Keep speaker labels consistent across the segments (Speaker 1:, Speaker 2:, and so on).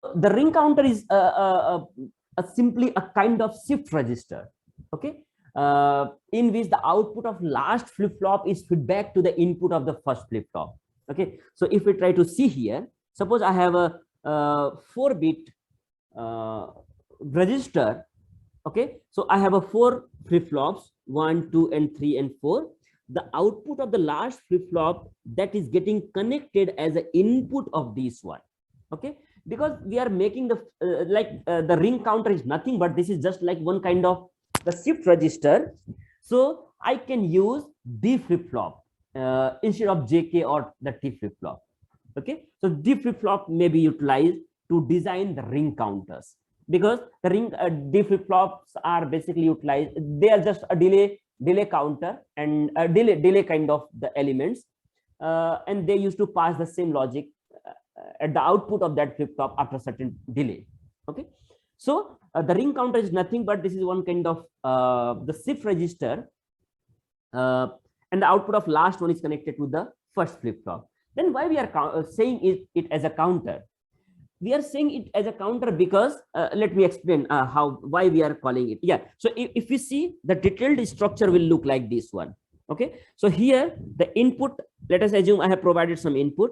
Speaker 1: The ring counter is simply a kind of shift register, okay, in which the output of last flip-flop is feedback to the input of the first flip-flop. Okay, so if we try to see here, suppose I have a 4-bit register. Okay, so I have a 4 flip-flops, 1, 2, and 3, and 4. The output of the last flip-flop that is getting connected as an input of this one. Okay, because we are making the the ring counter is nothing but this is just like one kind of the shift register. So I can use D flip-flop instead of JK or the T flip-flop. Okay, so D flip-flop may be utilized to design the ring counters, because the ring D flip-flops are basically utilized, they are just a delay counter and a delay kind of the elements, and they used to pass the same logic at the output of that flip-flop after certain delay. Okay, so the ring counter is nothing but this is one kind of the shift register, and the output of last one is connected to the first flip-flop. Then why we are saying it as a counter? We are saying it as a counter because let me explain why we are calling it. Yeah, so if we see, the detailed structure will look like this one. Okay, so here the input, let us assume I have provided some input,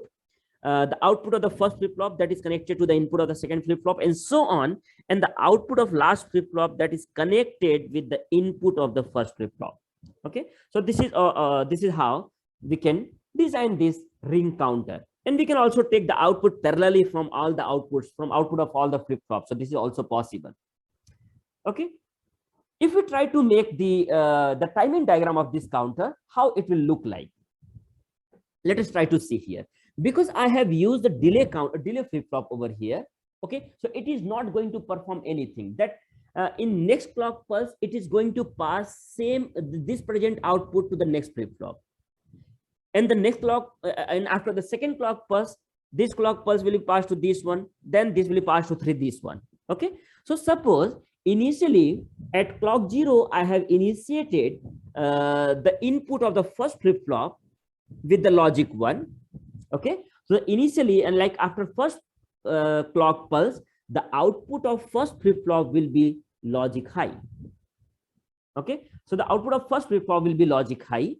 Speaker 1: the output of the first flip-flop that is connected to the input of the second flip-flop, and so on, and the output of last flip-flop that is connected with the input of the first flip-flop. Okay, so this is how we can design this ring counter. And we can also take the output parallelly from all the outputs, from output of all the flip-flops. So this is also possible. Okay, if we try to make the timing diagram of this counter, how it will look like, let us try to see here. Because I have used the delay flip-flop over here. Okay, so it is not going to perform anything. That in next clock pulse, it is going to pass this present output to the next flip-flop. And the next clock, and after the second clock pulse, this clock pulse will be passed to this one, then this will be passed to this one. Okay, so suppose initially at clock 0 I have initiated the input of the first flip-flop with the logic 1. Okay, so initially, and like after first clock pulse, the output of first flip-flop will be logic high. Okay, so the output of first flip-flop will be logic high.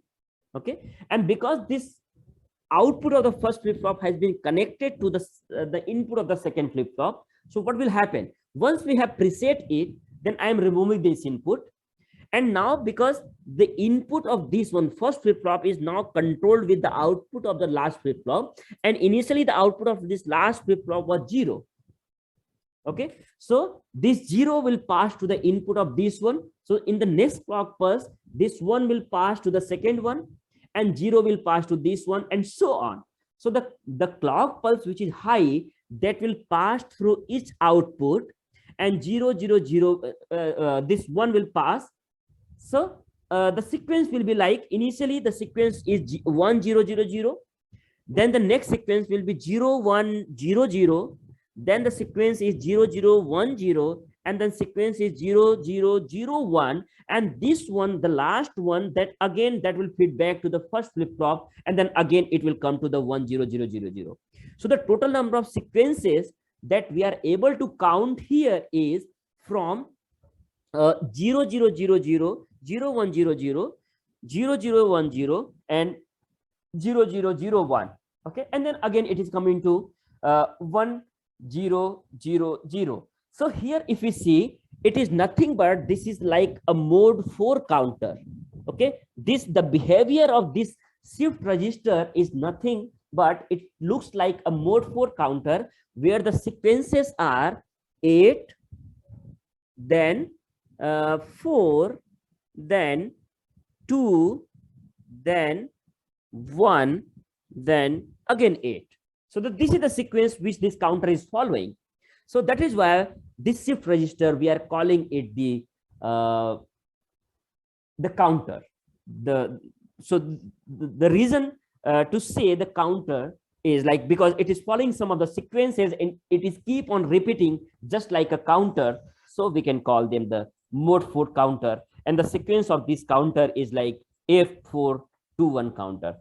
Speaker 1: Okay, and because this output of the first flip-flop has been connected to the input of the second flip-flop, so what will happen? Once we have preset it, then I am removing this input, and now because the input of this one first flip-flop is now controlled with the output of the last flip-flop, and initially the output of this last flip-flop was 0. Okay, so this 0 will pass to the input of this one. So in the next clock pulse, this one will pass to the second one, and 0 will pass to this one, and so on. So the clock pulse which is high, that will pass through each output, and 0 0 0 this one will pass. So the sequence will be like, initially the sequence is 1 0 0 0, then the next sequence will be 0 1 0 0, then the sequence is 0 0 1 0, and then sequence is 0 0 0 1, and this one, the last one, that again that will feed back to the first flip-flop, and then again it will come to the 1 0 0 0 0. So the total number of sequences that we are able to count here is from 0 0 0 0 0 1 0 0 0 0 1 0 and 0 0 0 1. Okay, and then again it is coming to 1 0 0 0. So here if we see, it is nothing but this is like a mode 4 counter. Okay, the behavior of this shift register is nothing but it looks like a mode 4 counter, where the sequences are 8, then 4, then 2, then 1, then again 8. So this is the sequence which this counter is following. So that is why this shift register, we are calling it the counter. The reason to say the counter is like, because it is following some of the sequences and it is keep on repeating just like a counter. So we can call them the mode 4 counter, and the sequence of this counter is like F421 counter.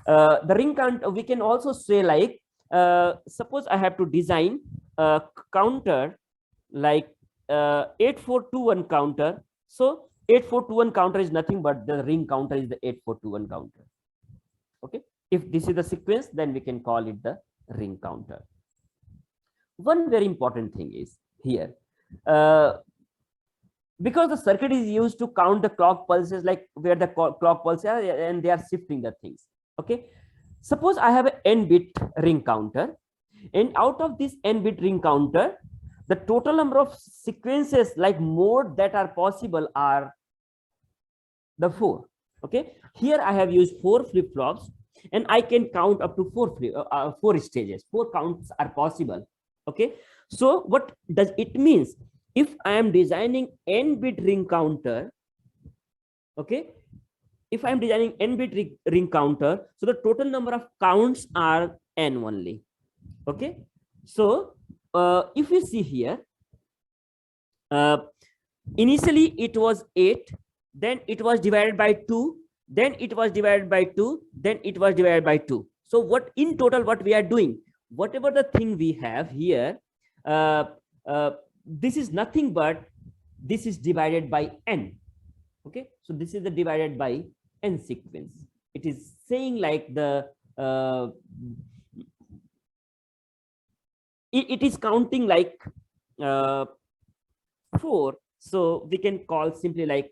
Speaker 1: The ring count, we can also say like, suppose I have to design counter like 8421 counter. So 8421 counter is nothing but the ring counter is the 8421 counter. Okay, if this is the sequence, then we can call it the ring counter. One very important thing is here, because the circuit is used to count the clock pulses, like where the clock pulses are, and they are shifting the things. Okay, suppose I have an n-bit ring counter, and out of this n-bit ring counter, the total number of sequences like mode that are possible are the 4. Okay, here I have used 4 flip-flops, and I can count up to 4 stages. 4 counts are possible. Okay, so what does it means? If I am designing n-bit ring counter, okay, if I am designing n-bit ring counter, so the total number of counts are n only. Okay, so if you see here, initially it was 8, then it was divided by 2, then it was divided by 2, then it was divided by 2. So what in total what we are doing, whatever the thing we have here, this is nothing but this is divided by n. Okay, so this is the divided by n sequence. It is saying like the it is counting like 4, so we can call simply like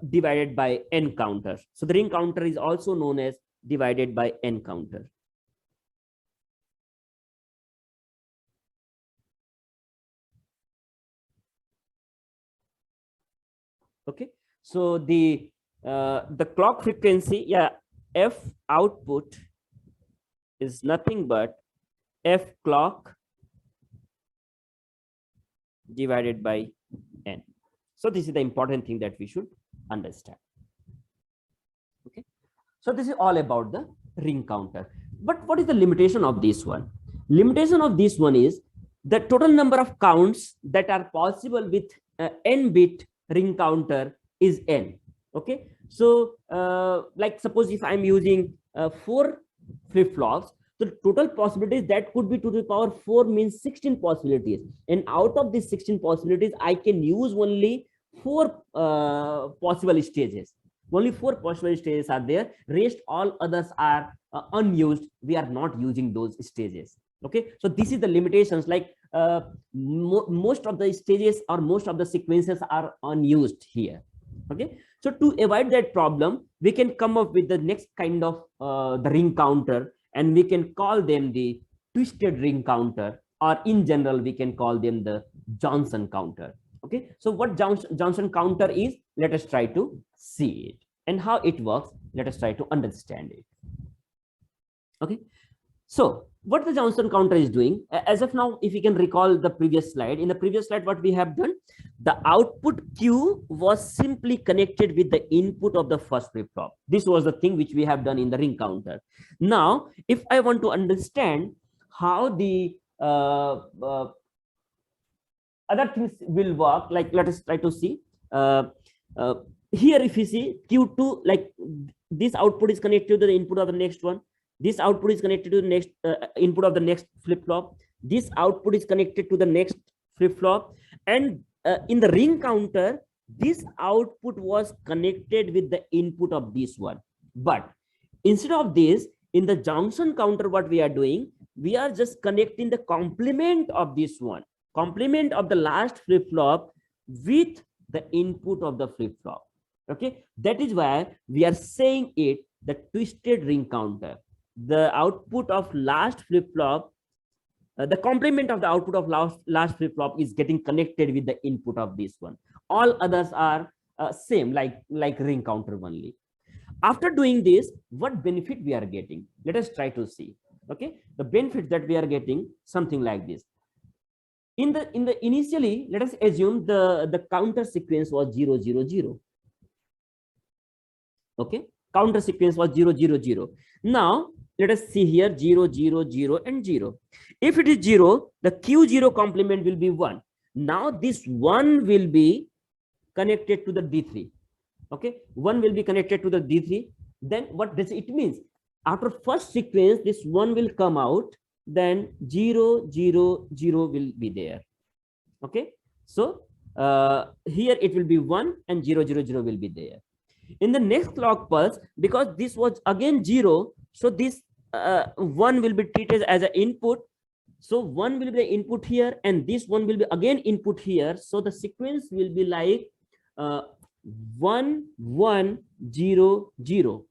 Speaker 1: divided by n counter. So the ring counter is also known as divided by n counter. Okay, so the clock frequency, yeah, f output is nothing but f clock divided by n. So this is the important thing that we should understand. Okay, so this is all about the ring counter. But what is the limitation of this one? Limitation of this one is the total number of counts that are possible with n-bit ring counter is n. Okay, so like suppose if I'm using 4 flip-flops, the total possibilities that could be to the power 4 means 16 possibilities, and out of these 16 possibilities I can use only 4 possible stages. Only 4 possible stages are there, rest all others are unused. We are not using those stages. Okay, so this is the limitations, like most of the stages or most of the sequences are unused here. Okay, so to avoid that problem, we can come up with the next kind of the ring counter, and we can call them the twisted ring counter, or in general we can call them the Johnson counter. Okay, so what Johnson counter is, let us try to see it, and how it works, let us try to understand it. Okay, so what the Johnson counter is doing, as of now, if you can recall the previous slide, in the previous slide what we have done, the output Q was simply connected with the input of the first flip-flop. This was the thing which we have done in the ring counter. Now if I want to understand how the other things will work, like let us try to see here. If you see Q2, like this output is connected to the input of the next one, this output is connected to the next input of the next flip-flop, this output is connected to the next flip-flop, and in the ring counter this output was connected with the input of this one. But instead of this, in the Johnson counter what we are doing, we are just connecting the complement of this one, complement of the last flip-flop with the input of the flip-flop. Okay, that is why we are saying it the twisted ring counter. The output of last flip-flop, the complement of the output of last flip-flop is getting connected with the input of this one. All others are same, like ring counter only. After doing this, what benefit we are getting? Let us try to see. Okay, the benefits that we are getting, something like this. In the initially, let us assume the counter sequence was 0 0 0. Okay, counter sequence was 0 0 0. Now let us see here 0 0 0 and 0. If it is 0, the Q0 complement will be 1. Now this 1 will be connected to the D3. Okay, 1 will be connected to the D3. Then what does it mean? After first sequence, this 1 will come out, then 0 0 0 will be there. Okay, so here it will be 1 and 0 0 0 will be there. In the next clock pulse, because this was again 0, so this 1 will be treated as an input. So 1 will be the input here, and this 1 will be again input here. So the sequence will be like 1 1 0 0.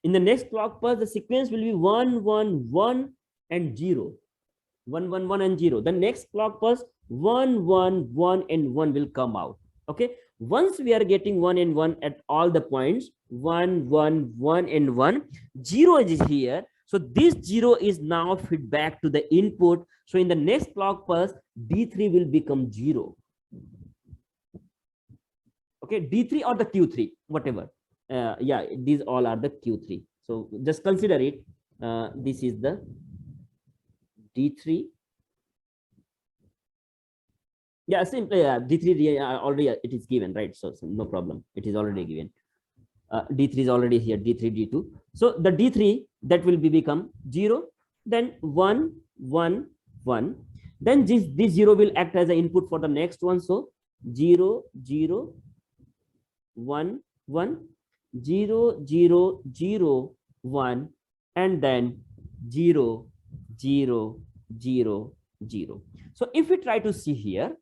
Speaker 1: In the next clock pulse, the sequence will be 1 1 1 and 0. 1 1 1 and 0. The next clock pulse, 1 1 1 and 1 will come out. Okay, once we are getting 1 and 1 at all the points, 1 1 1 and 1, 0 is here. So this 0 is now fed back to the input. So in the next clock pulse, D3 will become 0. Okay, D3 or the Q3, whatever. Yeah, these all are the Q3. So just consider it. This is the D3. Yeah, simply D3 already it is given, right? So no problem. It is already given. D3 is already here, D3, D2. So the D3 that will be become 0, then 1, 1, 1. Then this 0 will act as an input for the next one. So 0, 0, 1, 1, 0, 0, 0, 1, and then 0, 0, 0, 0. So if we try to see here,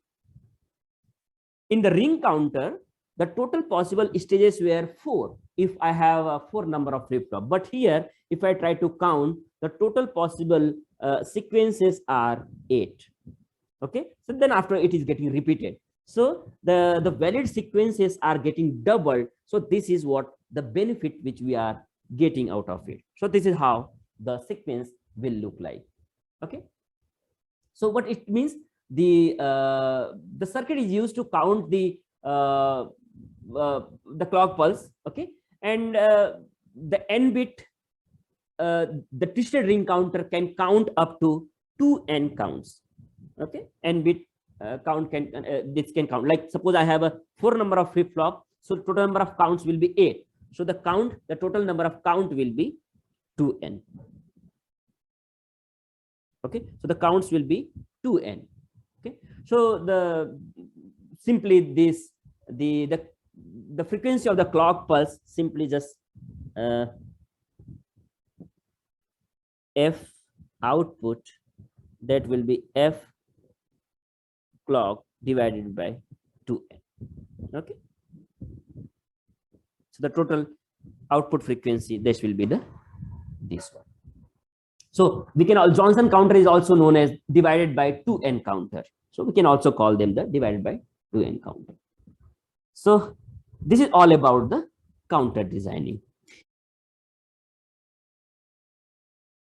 Speaker 1: in the ring counter, the total possible stages were 4 if I have a 4 number of flip-flop. But here, if I try to count, the total possible sequences are 8. Okay, so then after it is getting repeated. So the valid sequences are getting doubled. So this is what the benefit which we are getting out of it. So this is how the sequence will look like. Okay, so what it means, the circuit is used to count the clock pulse. Okay, and the n bit, the twisted ring counter can count up to 2n counts. Okay, n bit count can this can count, like suppose I have a 4 number of flip flop, so total number of counts will be 8. So the total number of count will be 2n. Okay, so the counts will be 2n. Okay, so simply this the frequency of the clock pulse, simply just f output, that will be f clock divided by 2n. Okay, so the total output frequency, this will be this one. So we can Johnson counter is also known as divided by 2n counter. So we can also call them the divided by 2n counter. So this is all about the counter designing.